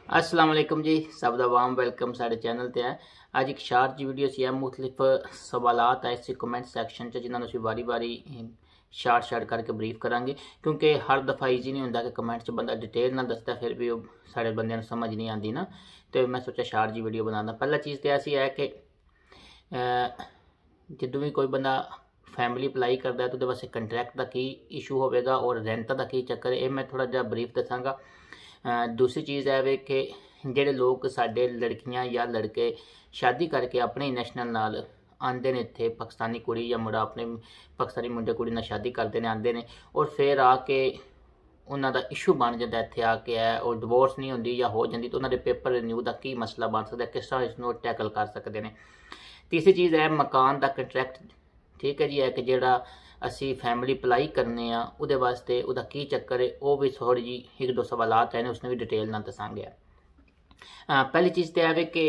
अस्सलाम वालेकुम जी, सब दा वाम वेलकम साढ़े चैनल ते है। अज एक शार्ट जी वीडियो सी है, मुख्तलिफ सवालात है इस कमेंट सैक्शन च जिन्होंने असीं बारी बारी शार्ट करके ब्रीफ करांगे, क्योंकि हर दफ़ा ईजी नहीं होंदा कि कमेंट च बंदा डिटेल ना दसदा फिर भी साढ़े बंदे समझ नहीं आती ना। तो मैं सोचा शार्ट जी वीडियो बनाना। पहला चीज़ तो ऐसी है कि ਜਦੋਂ भी कोई बंदा फैमिली अप्लाई करता है तो वो वास्ते कंट्रैक्ट का की इशू होगा और रेंट का की चक्कर है, मैं थोड़ा जहा ब्रीफ दसांगा। दूसरी चीज़ है वे कि जेडे लोग साडे लड़कियां या लड़के शादी करके अपने नेशनल नाल आते हैं, इत्थे पाकिस्तानी कुड़ी या मुंडा अपने पाकिस्तानी मुंडे कुड़ी नाल शादी करते हैं, आते हैं और फिर आके उन्हों का इशू बन जाता इत्थे आके है और डिवोर्स नहीं होंदी या हो जाती, तो उन्होंने पेपर रिन्यू का की मसला बन सकता है, किस तरह इसनों टैकल कर सकते हैं। तीसरी चीज़ है मकान का कंट्रैक्ट। ठीक है जी, है कि जेड़ा असी फैमिली अप्लाई करने उहदे वास्ते उहदा की चक्कर है, वो भी थोड़ी जी एक दो सवालात है उसने भी डिटेल ना दसांगे। पहली चीज़ तो है कि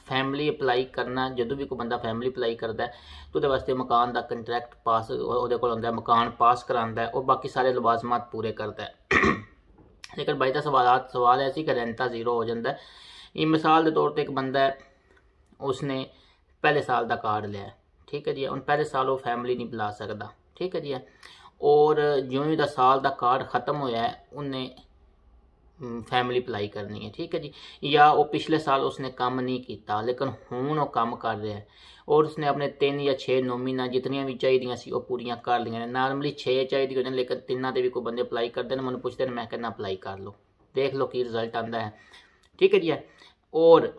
फैमिली अप्लाई करना, जो भी कोई बंदा फैमिली अप्लाई करता है तो उहदे वास्ते मकान का कंट्रैक्ट पास उहदे कोल हुंदा है, मकान पास करांदा है और बाकी सारे लवाजमात पूरे करता है। लेकिन बाई दा सवाल है कि रेंटा जीरो हो जाता है। मिसाल के तौर पर एक बंदा है, उसने पहले साल का कार्ड लिया, ठीक है जी, उन पहले साल वो फैमिली नहीं बुला सकता, ठीक है जी, और जो ही साल का कार्ड खत्म होया है उन्हें फैमिली अप्लाई करनी है, ठीक है जी। या वो पिछले साल उसने काम नहीं किया लेकिन हुण वो काम कर रहा है और उसने अपने 3 या 6 नोमिना जितनियां भी चाहिए सी वो पूरियां कर लिया। नॉर्मली 6 चाहिए होती, लेकिन 3 के भी कोई बंदे अप्लाई करते हैं, मैं पूछते हैं, मैं कहना अप्लाई कर लो, देख लो कि रिजल्ट आता है, ठीक है जी। और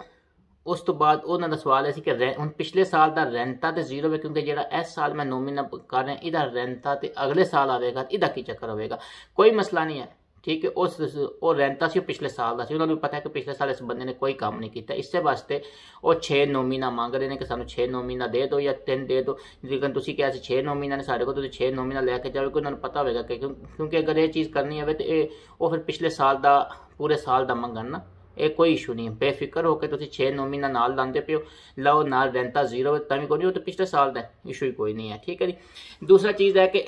उस तो बाद उन्होंने सवाल है कि हुण पिछले साल का रेंटा तो जीरो है, क्योंकि जो इस साल मैं नोमिना कर रहा इहदा रेंटा तो अगले साल आएगा, इहदा की चक्कर होगा, कोई मसला नहीं है, ठीक है। उस रेंटा से पिछले साल का, उन्होंने पता है कि पिछले साल इस बंदे ने कोई काम नहीं किया, इस वास्ते वो 6 नोमिना मांग रहे हैं कि सानू 6 नोमिना दे दो या 3 दे दो। लेकिन तुम क्या 6 नोमिना ने साढ़े को तो 6 नोमिना लैके जाओगे, उन्होंने पता होगा कि क्योंकि अगर ये चीज़ करनी है तो वो फिर पिछले साल का पूरे साल का मंगन ना, ये कोई इशू नहीं है। बेफिक्र होकर तुम 6 नोमिना नाल लाते पे हो, लो नाल रेंटा जीरो है तभी कोई नहीं, तो पिछले साल का इशू ही कोई नहीं है, ठीक है जी। दूसरा चीज़ है कि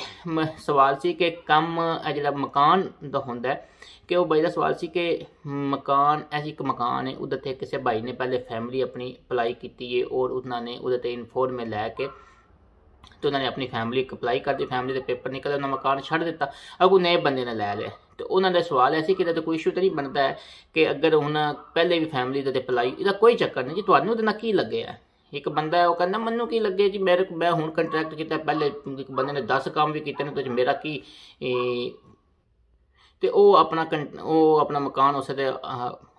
सवाल सी कि कम जो मकान का होंदा है कि वो भाई का सवाल सी कि मकान ऐसी एक मकान है उधर किसी भाई ने पहले फैमिली अपनी अप्लाई की है और उन्होंने उधर इन्फॉर्म में लैके तो उन्होंने अपनी फैमिली अप्लाई कर दी, फैमिली के पेपर निकले, उन्होंने मकान छड़ दिता, अगू नए बंदे ने लै लिया। तो उन्होंने सवाल ऐसी कि कोई इशू तो नहीं बनता है कि अगर हूँ पहले भी फैमिली के अप्लाई, इसका कोई चक्कर नहीं जी, तुहानू तो की लगे है। एक बंदा है वो कहना मनु की लगे जी, मैं हूँ कंट्रैक्ट किया, पहले एक बंदे ने 10 काम भी किए तो मेरा की तो वो अपना मकान उस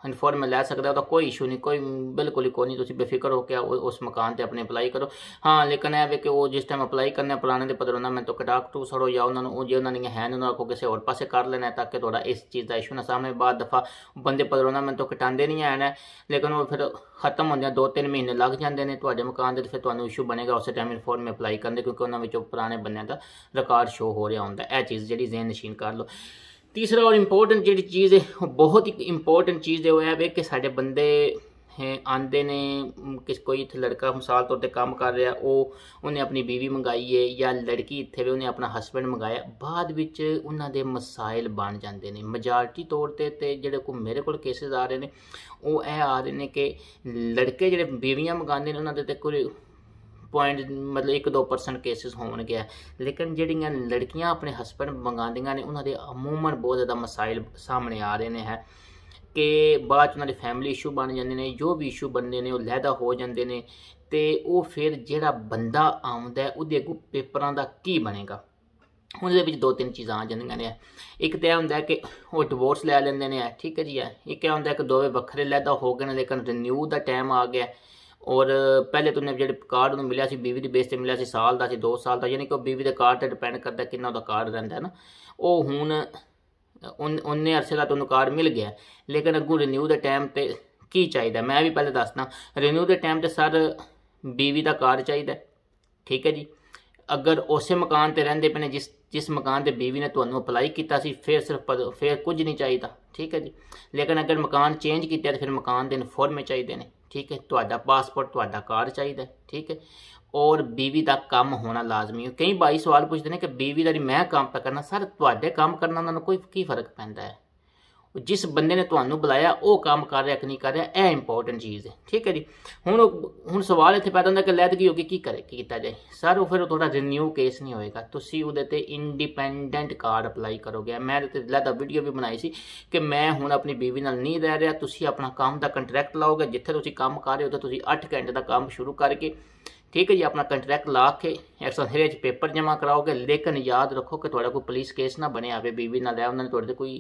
इन्फॉर्म में लै सकता है, कोई इशू नहीं, कोई बिल्कुल ही कोई नहीं, तुम बेफिक्र हो के उस मकान से अपने अप्लाई करो। हाँ लेकिन है कि वो जिस टाइम अप्लाई करने पुराने के पदरों मैं तो कटा कटू सड़ो या उन्होंने जो उन्होंने है उन्होंने आखो किसी और पासे कर लेना है, ताकि थोड़ा इस चीज़ का इशू ना सामने। बाद दफ़ा बंदे पदरों मैं तो कटाते नहीं है, लेकिन वो फिर खत्म होंगे 2-3 महीने लग जाते हैं तो मकान के, फिर तुम्हें इशू बनेगा उस टाइम इन्फॉर्म में अप्लाई करते, क्योंकि उन्होंने पुराने बंदों का रिकॉर्ड शो हो रहा होंगे। यह चीज़ जी जहन नशीन कर लो। तीसरा और इंपॉर्टेंट जी चीज़ है, बहुत ही इंपॉर्टेंट चीज़ है, वो है कि साढ़े बंदे आते ने किस कोई इतने लड़का मिसाल तौर पर काम कर रहा है, वो उन्हें अपनी बीवी मंगाई है या लड़की इतने उन्हें अपना हसबैंड मंगाया, बाद विच उन्होंने मसाइल बन जाते हैं। मेजॉरिटी तौर पर जो को मेरे को केसेस आ रहे हैं वो आ रहे हैं कि लड़के जो बीवियाँ मंगाते हैं उन्होंने कोई पॉइंट मतलब 1-2% केसेस हो गया, लेकिन जड़ियाँ लड़कियां अपने हसबैंड मंगादियाँ ने उन्होंने अमूमन बहुत ज़्यादा मसाइल सामने आ रहे हैं कि बाद उन्होंने फैमिली इशू बन जाते हैं, जो भी इशू बनते हैं वो लैदा हो जाते हैं, तो वो फिर जोड़ा बंदा आउंदा है उहदे अगों पेपरां दा की बनेगा। उनके 2-3 चीज़ां आ जांदियां ने। एक तो यह होंदा है कि वो डिवोर्स लै लैंदे ने, ठीक है जी, एक होंदा है कि दोवें वक्खरे लैदा हो गए लेकिन रिन्यू का टाइम आ गया और पहले तो उन्हें जो कार्ड उन्हें मिले बीवी की बेस से मिले साल का 2 साल का, यानी कि बीवी के कार्ड पर डिपेंड करता कि कार्ड रहा है ना, वो हूँ उन्ने अरसे का तुहानू कार्ड मिल गया, लेकिन अगू रिन्यू के टाइम पर की चाहिए, मैं भी पहले दसना रिन्यू के टाइम पर सर बीवी का कार्ड चाहिए, ठीक है जी। अगर उस मकान पर रहिंदे पे जिस मकान पर बीवी ने तुहानू अप्लाई किया फिर सिर्फ फिर कुछ नहीं चाहिए, ठीक है जी। लेकिन अगर मकान चेंज किया तो फिर मकान के इन्फॉर्म चाहिए ने, ठीक है, तुहाडा पासपोर्ट तुहाडा कार्ड चाहिए, ठीक है, और बीवी का काम होना लाजमी है। कई भाई सवाल पूछते हैं कि बीवी का मैं काम पे करना, सर तुहाडे काम करना उन्होंने कोई की फर्क पैंदा है, जिस बंदे ने ਤੁਹਾਨੂੰ ਬੁਲਾਇਆ ਉਹ ਕੰਮ ਕਰ ਰਿਹਾ ਕਿ ਨਹੀਂ ਕਰ ਰਿਹਾ, ਇਹ ਇੰਪੋਰਟੈਂਟ ਚੀਜ਼ ਹੈ। ਠੀਕ ਹੈ ਜੀ। ਹੁਣ ਸਵਾਲ ਇੱਥੇ ਪੈਦਾ ਹੁੰਦਾ ਕਿ ਲੈਦਗੀ ਹੋ ਗਈ ਕੀ ਕੀਤਾ ਜਾਏ ਸਰ, ਉਹ ਫਿਰ ਤੁਹਾਡਾ ਰਿਨਿਊ ਕੇਸ ਨਹੀਂ ਹੋਏਗਾ, ਤੁਸੀਂ ਉਹਦੇ ਤੇ ਇੰਡੀਪੈਂਡੈਂਟ ਕਾਰਡ ਅਪਲਾਈ ਕਰੋਗੇ। ਮੈਂ ਇਹਦੇ ਤੇ ਲੈਦਾ ਵੀਡੀਓ ਵੀ ਬਣਾਈ ਸੀ ਕਿ ਮੈਂ ਹੁਣ ਆਪਣੀ ਬੀਵੀ ਨਾਲ ਨਹੀਂ ਰਹਿ ਰਿਹਾ, ਤੁਸੀਂ ਆਪਣਾ ਕੰਮ ਦਾ ਕੰਟਰੈਕਟ ਲਾਓਗੇ, ਜਿੱਥੇ ਤੁਸੀਂ ਕੰਮ ਕਰ ਰਹੇ ਹੋ ਤੁਸੀਂ 8 ਘੰਟੇ ਦਾ ਕੰਮ ਸ਼ੁਰੂ ਕਰਕੇ, ठीक है जी, अपना कंट्रैक्ट ला के 113 पेपर जमा कराओगे। लेकिन याद रखो कि थोड़ा कोई पुलिस केस ना बने आवे, बीवी ना लिया उन्होंने थोड़े कोई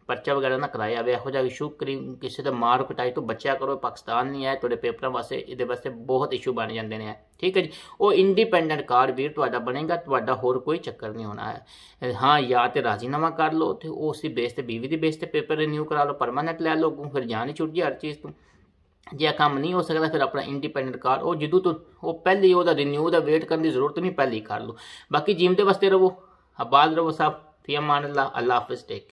परचा वगैरह ना कराया आवे, यहो जिहा इशू किसी का मार कुटाई तो बचा करो। पाकिस्तान नहीं है थोड़े पेपरों वास्ते, ये वास्ते बहुत इशू बन जाते हैं। ठीक है जी, वो इंडिपेंडेंट कार्ड वीर तुहाडा बनेगा, तुहाडा होर कोई चक्कर नहीं होना है। हाँ, या तो राजीनामा कर लो तो उस बेस ते बीवी की बेस ते पेपर रिन्यू करा लो, परमानेंट लै लो, फिर जान ही छुट जाए हर चीज़ तो। जे काम नहीं हो सकता फिर अपना इंडिपेंडेंट कार्ड वो जदों तो वो पहले ही रिन्यू का वेट करने की जरूरत नहीं, पहले ही कर लो। बाकी जीवते वास्ते रहो, आबाद रहो सब। फी अमान अल्लाह, अल्लाह हाफिज़, टेक।